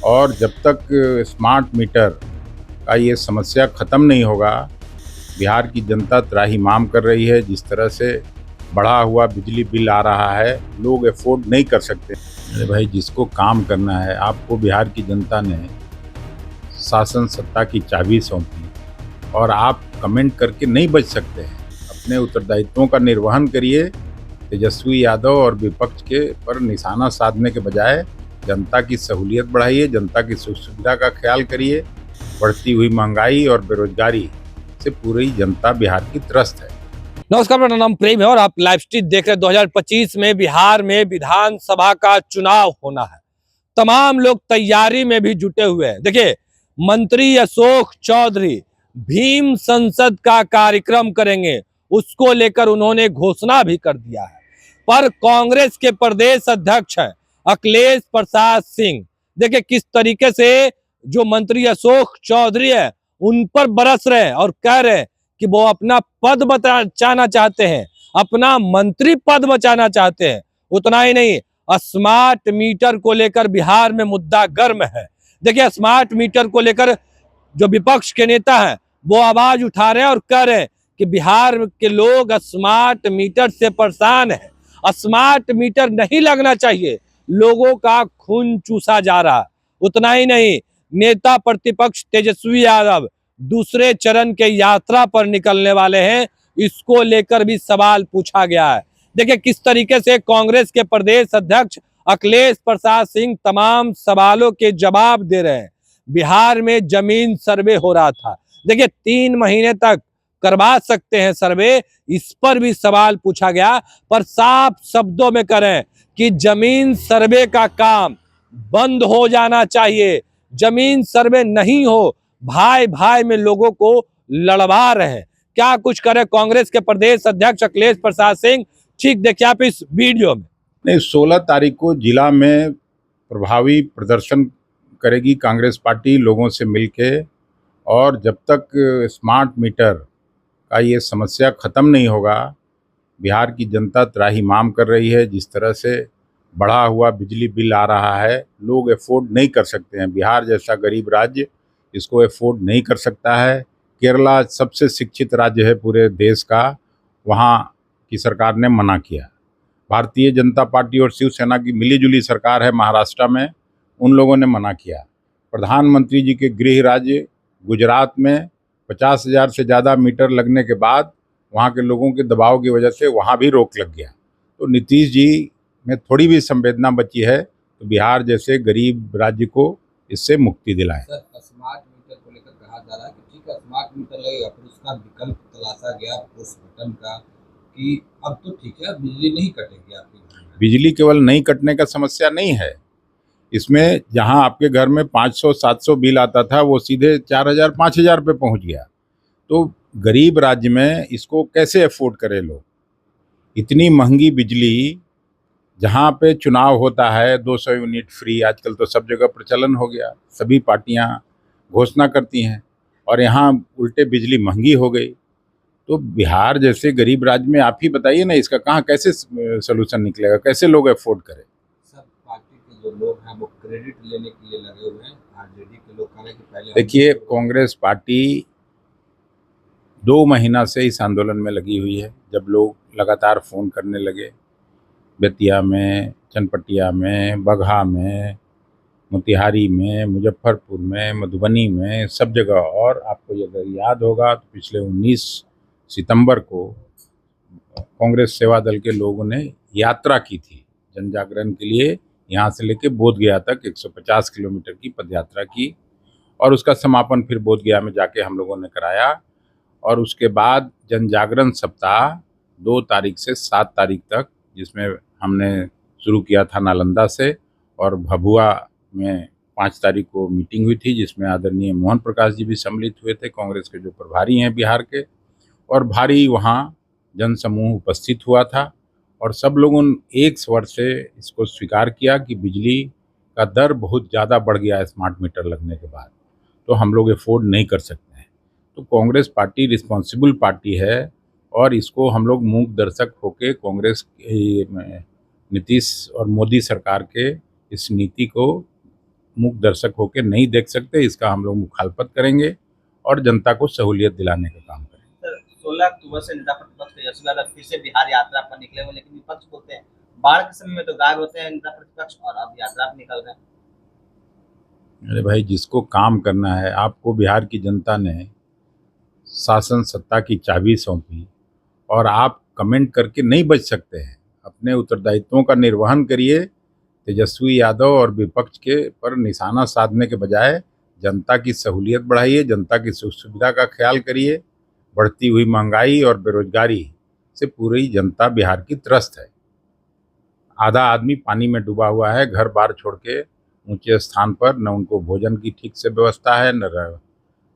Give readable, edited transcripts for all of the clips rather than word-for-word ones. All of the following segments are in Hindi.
और जब तक स्मार्ट मीटर का ये समस्या ख़त्म नहीं होगा, बिहार की जनता त्राहिमाम कर रही है। जिस तरह से बढ़ा हुआ बिजली बिल आ रहा है, लोग अफोर्ड नहीं कर सकते। अरे भाई, जिसको काम करना है, आपको बिहार की जनता ने शासन सत्ता की चाबी सौंपी और आप कमेंट करके नहीं बच सकते हैं। अपने उत्तरदायित्वों का निर्वहन करिए। तेजस्वी यादव और विपक्ष के पर निशाना साधने के बजाय जनता की सहूलियत बढ़ाइए, जनता की सुख सुविधा का ख्याल करिए। बढ़ती हुई महंगाई और बेरोजगारी से पूरी जनता बिहार की त्रस्त है। नमस्कार, मेरा नाम प्रेम है और आप लाइव स्ट्रीट देख रहे हैं। 2025 में बिहार में विधानसभा का चुनाव होना है। तमाम लोग तैयारी में भी जुटे हुए हैं। देखिए, मंत्री अशोक चौधरी भीम संसद का कार्यक्रम करेंगे, उसको लेकर उन्होंने घोषणा भी कर दिया है। पर कांग्रेस के प्रदेश अध्यक्ष हैं अखिलेश प्रसाद सिंह, देखिए किस तरीके से जो मंत्री अशोक चौधरी है उन पर बरस रहे हैं और कह रहे हैं कि वो अपना पद बचाना चाहते हैं, अपना मंत्री पद बचाना चाहते हैं। उतना ही नहीं, स्मार्ट मीटर को लेकर बिहार में मुद्दा गर्म है। देखिए, स्मार्ट मीटर को लेकर जो विपक्ष के नेता हैं वो आवाज उठा रहे हैं और कह रहे हैं कि बिहार के लोग स्मार्ट मीटर से परेशान हैं, स्मार्ट मीटर नहीं लगना चाहिए, लोगों का खून चूसा जा रहा है। उतना ही नहीं, नेता प्रतिपक्ष तेजस्वी यादव दूसरे चरण के यात्रा पर निकलने वाले हैं, इसको लेकर भी सवाल पूछा गया है। देखिए किस तरीके से कांग्रेस के प्रदेश अध्यक्ष अखिलेश प्रसाद सिंह तमाम सवालों के जवाब दे रहे हैं। बिहार में जमीन सर्वे हो रहा था, देखिए 3 महीने तक करवा सकते हैं सर्वे, इस पर भी सवाल पूछा गया। पर साफ शब्दों में करें कि जमीन सर्वे का काम बंद हो जाना चाहिए। जमीन सर्वे नहीं हो, भाई भाई में लोगों को लड़वा रहे हैं। क्या कुछ करे कांग्रेस के प्रदेश अध्यक्ष अखिलेश प्रसाद सिंह, ठीक देखिए आप इस वीडियो में। नहीं, 16 तारीख को जिला में प्रभावी प्रदर्शन करेगी कांग्रेस पार्टी लोगों से मिलके। और जब तक स्मार्ट मीटर का ये समस्या ख़त्म नहीं होगा, बिहार की जनता त्राहिमाम कर रही है। जिस तरह से बढ़ा हुआ बिजली बिल आ रहा है, लोग अफोर्ड नहीं कर सकते हैं। बिहार जैसा गरीब राज्य इसको अफोर्ड नहीं कर सकता है। केरला सबसे शिक्षित राज्य है पूरे देश का, वहाँ की सरकार ने मना किया। भारतीय जनता पार्टी और शिवसेना की मिलीजुली सरकार है महाराष्ट्र में, उन लोगों ने मना किया। प्रधानमंत्री जी के गृह राज्य गुजरात में 50,000 से ज़्यादा मीटर लगने के बाद वहाँ के लोगों के दबाव की वजह से वहाँ भी रोक लग गया। तो नीतीश जी में थोड़ी भी संवेदना बची है तो बिहार जैसे गरीब राज्य को इससे मुक्ति दिलाएं। सर, स्मार्ट मीटर को लेकर कहा जा रहा है कि ठीक है स्मार्ट मीटर लगेगा, फिर उसका विकल्प तलाशा गया पुश बटन का कि अब तो ठीक है बिजली नहीं कटेगी आपके घर में। बिजली केवल नहीं कटने का समस्या नहीं है, इसमें जहां आपके घर में 500-700 बिल आता था वो सीधे 4,000-5,000 पे पहुंच गया। तो गरीब राज्य में इसको कैसे अफोर्ड करें लोग? इतनी महंगी बिजली, जहाँ पे चुनाव होता है 200 यूनिट फ्री, आजकल तो सब जगह प्रचलन हो गया, सभी पार्टियां घोषणा करती हैं, और यहाँ उल्टे बिजली महंगी हो गई। तो बिहार जैसे गरीब राज्य में आप ही बताइए ना, इसका कहाँ कैसे सोल्यूशन निकलेगा, कैसे लोग अफोर्ड करें? सब पार्टी के जो लोग हैं वो क्रेडिट लेने के लिए लगे हुए हैं। आरजेडी के लोग कह रहे हैं कि पहले देखिए, कांग्रेस पार्टी 2 महीना से इस आंदोलन में लगी हुई है। जब लोग लगातार फ़ोन करने लगे, बेतिया में, चनपटिया में, बगहा में, मोतिहारी में, मुजफ्फरपुर में, मधुबनी में, सब जगह। और आपको अगर याद होगा तो पिछले 19 सितंबर को कांग्रेस सेवा दल के लोगों ने यात्रा की थी जन जागरण के लिए, यहाँ से लेके बोधगया तक 150 किलोमीटर की पदयात्रा की, और उसका समापन फिर बोधगया में जाके हम लोगों ने कराया। और उसके बाद जन जागरण सप्ताह 2 तारीख से 7 तारीख तक, जिसमें हमने शुरू किया था नालंदा से, और भभुआ में 5 तारीख को मीटिंग हुई थी जिसमें आदरणीय मोहन प्रकाश जी भी सम्मिलित हुए थे, कांग्रेस के जो प्रभारी हैं बिहार के। और भारी वहाँ जनसमूह उपस्थित हुआ था, और सब लोगों ने एक स्वर से इसको स्वीकार किया कि बिजली का दर बहुत ज़्यादा बढ़ गया है स्मार्ट मीटर लगने के बाद, तो हम लोग अफोर्ड नहीं कर सकते हैं। तो कांग्रेस पार्टी रिस्पॉन्सिबल पार्टी है, और इसको हम लोग मूक दर्शक होकर कांग्रेस नीतीश और मोदी सरकार के इस नीति को मूक दर्शक होकर नहीं देख सकते। इसका हम लोग मुखालफत करेंगे और जनता को सहूलियत दिलाने का काम करेंगे। सर 16 अक्टूबर से नेता प्रतिपक्ष तेजस्वी यादव फिर से बिहार यात्रा पर निकले हुए, लेकिन विपक्ष बोलते हैं बाढ़ के समय में तो गायब होते हैं नेता प्रतिपक्ष और अब यात्रा पर निकल रहे हैं। अरे भाई, जिसको काम करना है, आपको बिहार की जनता ने शासन सत्ता की चाबी सौंपी और आप कमेंट करके नहीं बच सकते हैं। अपने उत्तरदायित्वों का निर्वहन करिए। तेजस्वी यादव और विपक्ष के पर निशाना साधने के बजाय जनता की सहूलियत बढ़ाइए, जनता की सुख सुविधा का ख्याल करिए। बढ़ती हुई महंगाई और बेरोजगारी से पूरी जनता बिहार की त्रस्त है। आधा आदमी पानी में डूबा हुआ है, घर बार छोड़ के ऊंचे स्थान पर। न उनको भोजन की ठीक से व्यवस्था है, न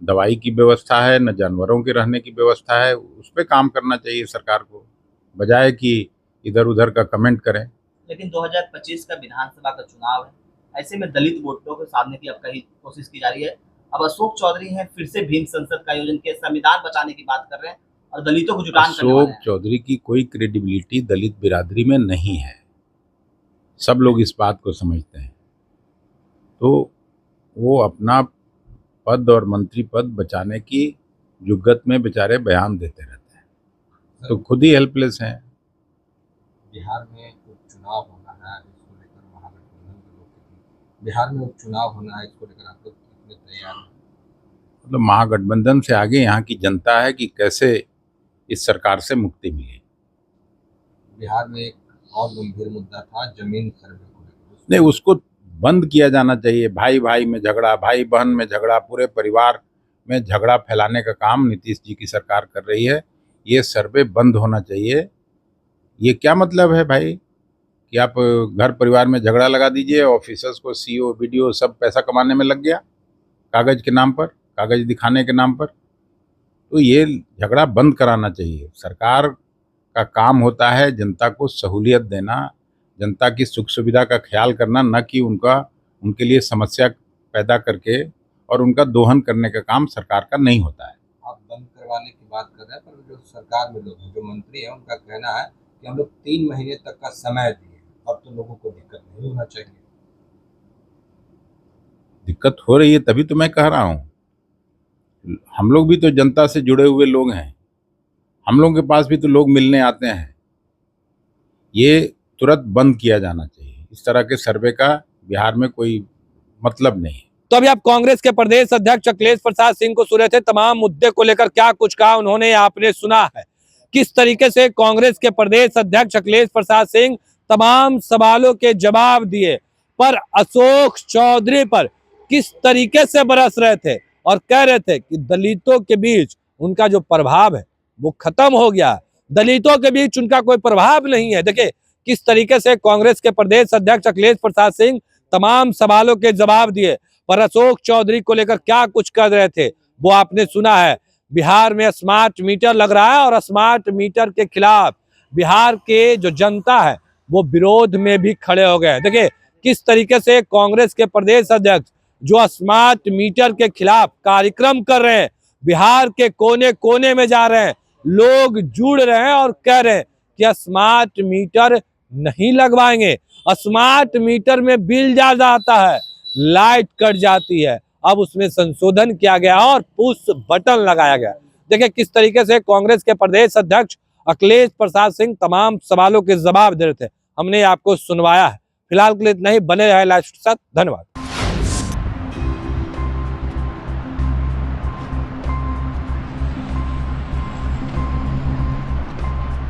दवाई की व्यवस्था है, न जानवरों के रहने की व्यवस्था है। उस पर काम करना चाहिए सरकार को, बजाय कि इधर उधर का कमेंट करें। लेकिन 2025 का विधानसभा का चुनाव है, ऐसे में दलित वोटों को साधने की अब कहीं कोशिश की जा रही है। अब अशोक चौधरी हैं, फिर से भीम संसद का आयोजन के संविधान बचाने की बात कर रहे हैं और दलितों को जुटान करने वाले अशोक हैं। चौधरी की कोई क्रेडिबिलिटी दलित बिरादरी में नहीं है, सब लोग इस बात को समझते हैं। तो वो अपना पद और मंत्री पद बचाने की जुगत में बेचारे बयान देते रहते हैं, तो खुद ही हेल्पलेस हैं। बिहार में उपचुनाव होना है, इसको लेकर महागठबंधन के लोग बिहार में उपचुनाव होना है, इसको लेकर आप लोग कितने तैयार हैं? मतलब महागठबंधन से आगे यहाँ की जनता है कि कैसे इस सरकार से मुक्ति मिले। बिहार में एक और गंभीर मुद्दा था जमीन सर्वे को लेकर, नहीं, उसको बंद किया जाना चाहिए। भाई भाई में झगड़ा, भाई बहन में झगड़ा, पूरे परिवार में झगड़ा फैलाने का काम नीतीश जी की सरकार कर रही है। ये सर्वे बंद होना चाहिए। ये क्या मतलब है भाई कि आप घर परिवार में झगड़ा लगा दीजिए, ऑफिसर्स को सीओ बीडीओ सब पैसा कमाने में लग गया, कागज के नाम पर, कागज दिखाने के नाम पर। तो ये झगड़ा बंद कराना चाहिए। सरकार का काम होता है जनता को सहूलियत देना, जनता की सुख सुविधा का ख्याल करना, न कि उनके लिए समस्या पैदा करके और उनका दोहन करने का काम सरकार का नहीं होता है। आप बंद करवाने की बात कर रहे हैं, पर जो सरकार में लोग हैं, जो मंत्री हैं, उनका कहना है कि हम लोग 3 महीने तक का समय दिए, अब तो लोगों को दिक्कत नहीं होना चाहिए। दिक्कत हो रही है तभी तो मैं कह रहा हूँ। हम लोग भी तो जनता से जुड़े हुए लोग हैं, हम लोगों के पास भी तो लोग मिलने आते हैं। ये तुरंत बंद किया जाना चाहिए। इस तरह के सर्वे का बिहार में कोई मतलब नहीं। तो अभी आप कांग्रेस के प्रदेश अध्यक्ष अखिलेश प्रसाद सिंह को सुन रहे थे। तमाम मुद्दे को लेकर क्या कुछ कहा उन्होंने, आपने सुना है। किस तरीके से कांग्रेस के प्रदेश अध्यक्ष अखिलेश प्रसाद सिंह तमाम सवालों के जवाब दिए, पर अशोक चौधरी पर किस तरीके से बरस रहे थे और कह रहे थे कि दलितों के बीच उनका जो प्रभाव है वो खत्म हो गया, दलितों के बीच उनका कोई प्रभाव नहीं है। देखिए किस तरीके से कांग्रेस के प्रदेश अध्यक्ष अखिलेश प्रसाद सिंह तमाम सवालों के जवाब दिए, पर अशोक चौधरी को लेकर क्या कुछ कर रहे थे वो आपने सुना है। बिहार में स्मार्ट मीटर लग रहा है और स्मार्ट मीटर के खिलाफ बिहार के जो जनता है वो विरोध में भी खड़े हो गए। देखिए किस तरीके से कांग्रेस के प्रदेश अध्यक्ष जो स्मार्ट मीटर के खिलाफ कार्यक्रम कर रहे हैं, बिहार के कोने कोने में जा रहे हैं, लोग जुड़ रहे हैं और कह रहे हैं कि स्मार्ट मीटर नहीं लगवाएंगे। स्मार्ट मीटर में बिल ज्यादा आता है, लाइट कट जाती है, अब उसमें संशोधन किया गया और पुश बटन लगाया गया। देखिए किस तरीके से कांग्रेस के प्रदेश अध्यक्ष अखिलेश प्रसाद सिंह तमाम सवालों के जवाब दे रहे थे। हमने आपको सुनवाया है। फिलहाल के लिए इतना ही। बने रहे लाइव के साथ। धन्यवाद।